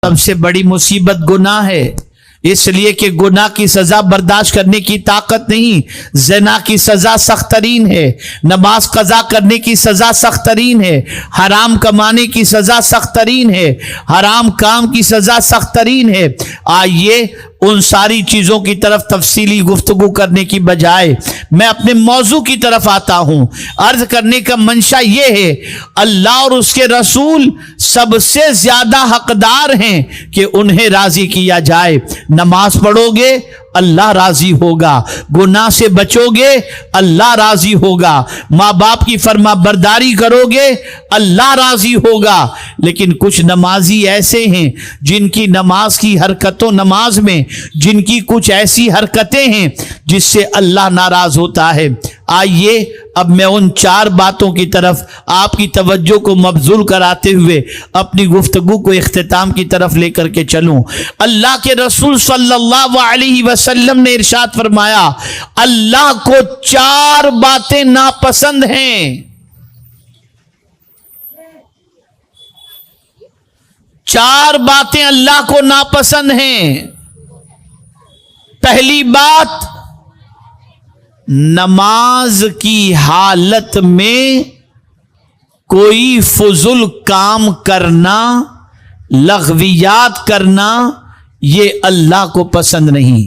सबसे बड़ी मुसीबत गुनाह है, इसलिए कि गुनाह की सजा बर्दाश्त करने की ताकत नहीं। ज़िना की सजा सख्त तरीन है, नमाज कज़ा करने की सजा सख्त तरीन है, हराम कमाने की सजा सख्त तरीन है, हराम काम की सजा सख्त तरीन है। आइए उन सारी चीजों की तरफ तफसीली गुफ्तगू करने की बजाय मैं अपने मौजू की तरफ आता हूं। अर्ज करने का मंशा यह है, अल्लाह और उसके रसूल सबसे ज्यादा हकदार हैं कि उन्हें राजी किया जाए। नमाज पढ़ोगे अल्लाह राजी होगा, गुनाह से बचोगे अल्लाह राजी होगा, माँ बाप की फरमा बरदारी करोगे अल्लाह राजी होगा। लेकिन कुछ नमाजी ऐसे हैं जिनकी नमाज की हरकतों नमाज में जिनकी कुछ ऐसी हरकतें हैं जिससे अल्लाह नाराज होता है। आइए अब मैं उन 4 बातों की तरफ आपकी तवज्जो को मबजूल कराते हुए अपनी गुफ्तगू को इख्तिताम की तरफ लेकर के चलूं। अल्लाह के रसूल सल्लल्लाहु अलैहि वसल्लम ने इरशाद फरमाया, अल्लाह को 4 बातें नापसंद हैं। 4 बातें अल्लाह को नापसंद हैं। पहली बात, नमाज की हालत में कोई फुजुल काम करना, लग़वियात करना, ये अल्लाह को पसंद नहीं।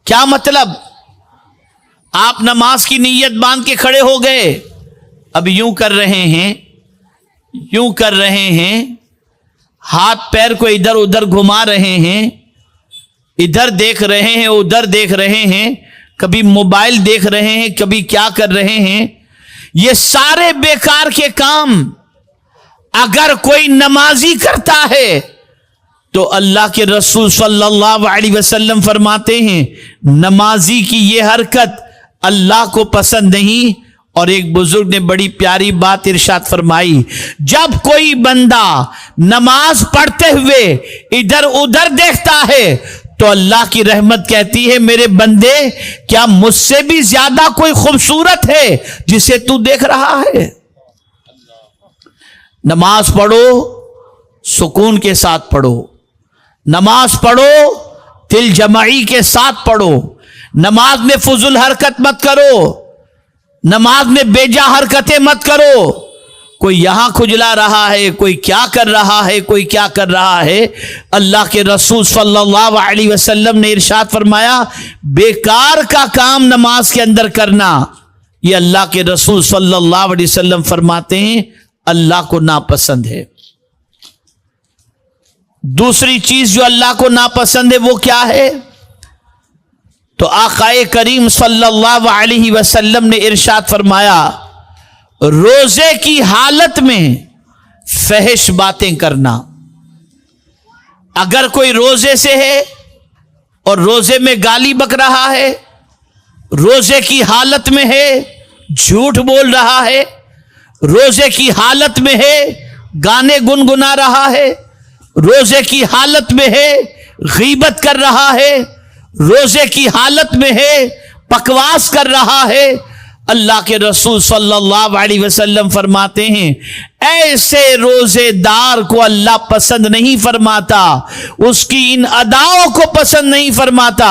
क्या मतलब? आप नमाज की नीयत बांध के खड़े हो गए, अब यूं कर रहे हैं, यूं कर रहे हैं, हाथ पैर को इधर उधर घुमा रहे हैं, इधर देख रहे हैं उधर देख रहे हैं, कभी मोबाइल देख रहे हैं, कभी क्या कर रहे हैं। ये सारे बेकार के काम अगर कोई नमाजी करता है तो अल्लाह के रसूल सल्लल्लाहु अलैहि वसल्लम फरमाते हैं, नमाजी की ये हरकत अल्लाह को पसंद नहीं। और एक बुजुर्ग ने बड़ी प्यारी बात इरशाद फरमाई, जब कोई बंदा नमाज पढ़ते हुए इधर उधर देखता है तो अल्लाह की रहमत कहती है, मेरे बंदे क्या मुझसे भी ज्यादा कोई खूबसूरत है जिसे तू देख रहा है? नमाज पढ़ो, सुकून के साथ पढ़ो, नमाज पढ़ो दिल जमाई के साथ पढ़ो, नमाज में फुजुल हरकत मत करो, नमाज में बेजा हरकतें मत करो। कोई यहां खुजला रहा है, कोई क्या कर रहा है, कोई क्या कर रहा है। अल्लाह के रसूल सल्लल्लाहु अलैहि वसल्लम ने इरशाद फरमाया, बेकार का काम नमाज के अंदर करना, ये अल्लाह के रसूल सल्लल्लाहु अलैहि वसल्लम फरमाते हैं अल्लाह को नापसंद है। दूसरी चीज जो अल्लाह को नापसंद है वो क्या है? तो आकाए करीम सल्लल्लाहु अलैहि वसल्लम ने इरशाद फरमाया, रोजे की हालत में फहश बातें करना। अगर कोई रोजे से है और रोजे में गाली बक रहा है, रोजे की हालत में है झूठ बोल रहा है, रोजे की हालत में है गाने गुनगुना रहा है, रोजे की हालत में है गीबत कर रहा है, रोजे की हालत में है बकवास कर रहा है, अल्लाह के रसूल सल्लल्लाहु अलैहि वसल्लम फरमाते हैं ऐसे रोजेदार को अल्लाह पसंद नहीं फरमाता, उसकी इन अदाओं को पसंद नहीं फरमाता।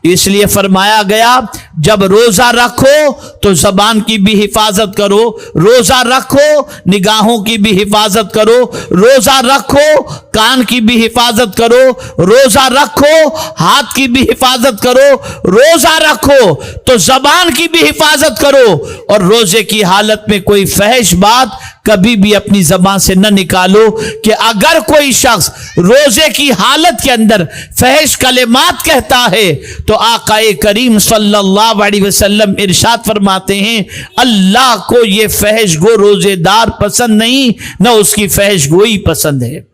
इसलिए फरमाया गया जब रोजा रखो तो जबान की भी हिफाजत करो, रोजा रखो निगाहों की भी हिफाजत करो, रोजा रखो कान की भी हिफाजत करो, रोजा रखो हाथ की भी हिफाजत करो, रोजा रखो तो जबान की भी हिफाजत करो। और रोजे की हालत में कोई फहश बात कभी भी अपनी जबान से न निकालो कि अगर कोई शख्स रोजे की हालत के अंदर फहश कलेमात कहता है तो आकाए करीम सल्लल्लाहु अलैहि वसल्लम इरशाद फरमाते हैं अल्लाह को ये फहश गो रोजेदार पसंद नहीं, न उसकी फहश गोई पसंद है।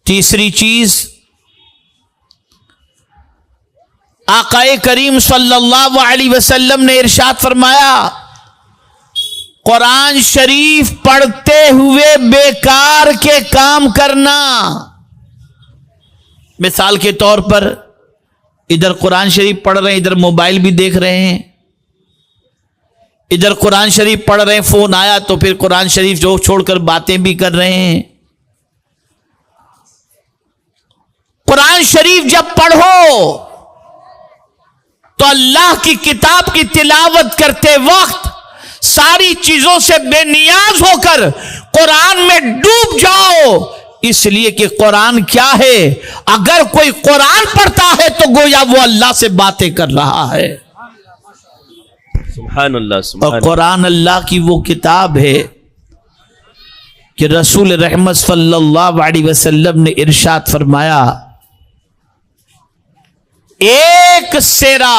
तीसरी चीज, आकाए करीम सल्लल्लाहु अलैहि वसल्लम ने इरशाद फरमाया कुरान शरीफ पढ़ते हुए बेकार के काम करना। मिसाल के तौर पर इधर कुरान शरीफ पढ़ रहे हैं, इधर मोबाइल भी देख रहे हैं, ادھر قرآن شریف پڑھ رہے ہیں، فون آیا تو پھر قرآن شریف جو چھوڑ کر باتیں بھی کر رہے ہیں۔ قرآن شریف جب پڑھو تو اللہ کی کتاب کی تلاوت کرتے وقت ساری چیزوں سے بے نیاز ہو کر قرآن میں ڈوب جاؤ، اس لیے کہ قرآن کیا ہے؟ اگر کوئی قرآن پڑھتا ہے تو گویا وہ اللہ سے باتیں کر رہا ہے۔ سبحان اللہ، سبحان اور قرآن اللہ کی وہ کتاب ہے کہ رسول رحمت صلی اللہ علیہ وسلم نے ارشاد فرمایا، ایک سیرا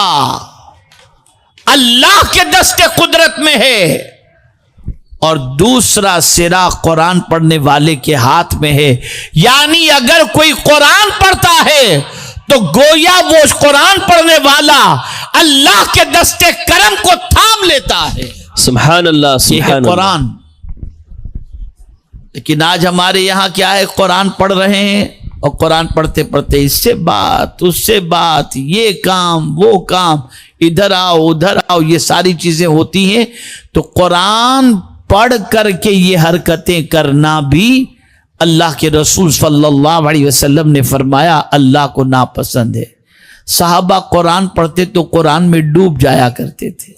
اللہ کے دست قدرت میں ہے اور دوسرا سیرا قرآن پڑھنے والے کے ہاتھ میں ہے۔ یعنی اگر کوئی قرآن پڑھتا ہے تو گویا وہ قرآن پڑھنے والا اللہ کے دست کرم کو تھام لیتا ہے۔ سبحان اللہ، یہ سبحان ہے اللہ۔ قرآن۔ لیکن آج ہمارے یہاں کیا ہے؟ قرآن پڑھ رہے ہیں اور قرآن پڑھتے پڑھتے اس سے بات، اس سے بات، یہ کام، وہ کام، ادھر آؤ ادھر آؤ، یہ ساری چیزیں ہوتی ہیں۔ تو قرآن پڑھ کر کے یہ حرکتیں کرنا بھی اللہ کے رسول صلی اللہ علیہ وسلم نے فرمایا اللہ کو ناپسند ہے۔ صحابہ قرآن پڑھتے تو قرآن میں ڈوب جایا کرتے تھے،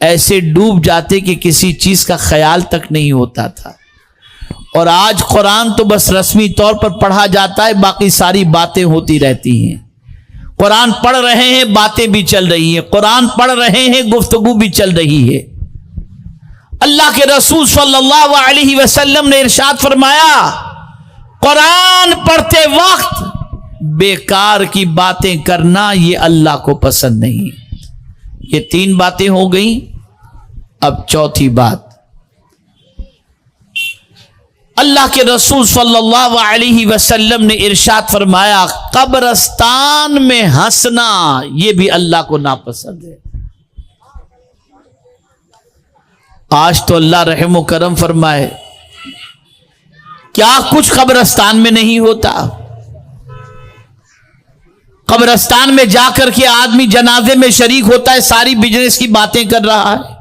ایسے ڈوب جاتے کہ کسی چیز کا خیال تک نہیں ہوتا تھا۔ اور آج قرآن تو بس رسمی طور پر پڑھا جاتا ہے، باقی ساری باتیں ہوتی رہتی ہیں۔ قرآن پڑھ رہے ہیں، باتیں بھی چل رہی ہیں، قرآن پڑھ رہے ہیں، گفتگو بھی چل رہی ہے۔ اللہ کے رسول صلی اللہ علیہ وسلم نے ارشاد فرمایا، قرآن پڑھتے وقت بیکار کی باتیں کرنا یہ اللہ کو پسند نہیں۔ یہ 3 باتیں ہو گئیں، اب چوتھی بات، اللہ کے رسول صلی اللہ علیہ وسلم نے ارشاد فرمایا، قبرستان میں ہنسنا یہ بھی اللہ کو ناپسند ہے۔ آج تو اللہ رحم و کرم فرمائے، کیا کچھ قبرستان میں نہیں ہوتا؟ قبرستان میں جا کر کے آدمی جنازے میں شریک ہوتا ہے، ساری بزنس کی باتیں کر رہا ہے،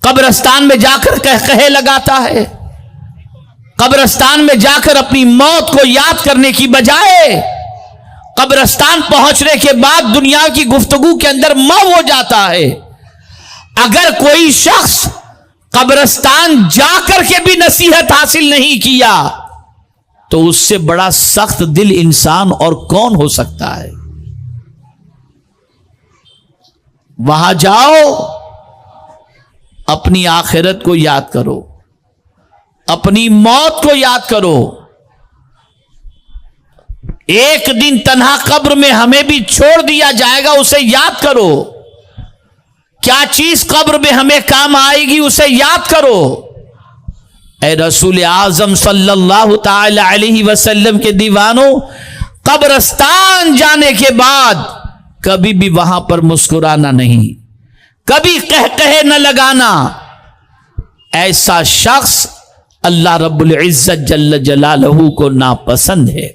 قبرستان میں جا کر کہے لگاتا ہے، قبرستان میں جا کر اپنی موت کو یاد کرنے کی بجائے قبرستان پہنچنے کے بعد دنیا کی گفتگو کے اندر مو ہو جاتا ہے۔ اگر کوئی شخص قبرستان جا کر کے بھی نصیحت حاصل نہیں کیا تو اس سے بڑا سخت دل انسان اور کون ہو سکتا ہے؟ وہاں جاؤ، اپنی آخرت کو یاد کرو، اپنی موت کو یاد کرو۔ ایک دن تنہا قبر میں ہمیں بھی چھوڑ دیا جائے گا، اسے یاد کرو۔ کیا چیز قبر میں ہمیں کام آئے گی اسے یاد کرو۔ اے رسول اعظم صلی اللہ تعالی علیہ وسلم کے دیوانوں، قبرستان جانے کے بعد کبھی بھی وہاں پر مسکرانا نہیں، کبھی قہقہے نہ لگانا۔ ایسا شخص اللہ رب العزت جل جلالہ کو ناپسند ہے۔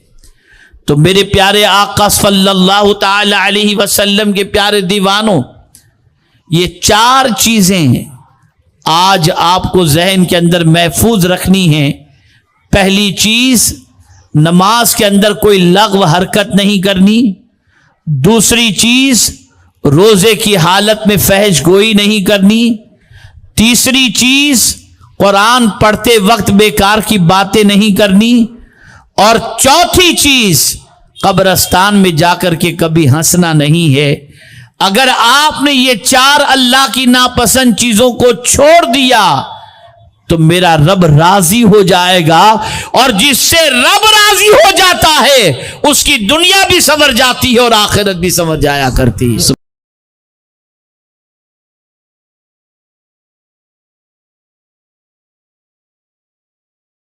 تو میرے پیارے آقا صلی اللہ تعالی علیہ وسلم کے پیارے دیوانوں، یہ 4 چیزیں ہیں آج آپ کو ذہن کے اندر محفوظ رکھنی ہے۔ پہلی چیز، نماز کے اندر کوئی لغو حرکت نہیں کرنی۔ دوسری چیز، روزے کی حالت میں فحش گوئی نہیں کرنی۔ تیسری چیز، قرآن پڑھتے وقت بیکار کی باتیں نہیں کرنی۔ اور چوتھی چیز، قبرستان میں جا کر کے کبھی ہنسنا نہیں ہے۔ اگر آپ نے یہ 4 اللہ کی ناپسند چیزوں کو چھوڑ دیا تو میرا رب راضی ہو جائے گا، اور جس سے رب راضی ہو جاتا ہے اس کی دنیا بھی سنور جاتی ہے اور آخرت بھی سنور جایا کرتی ہے۔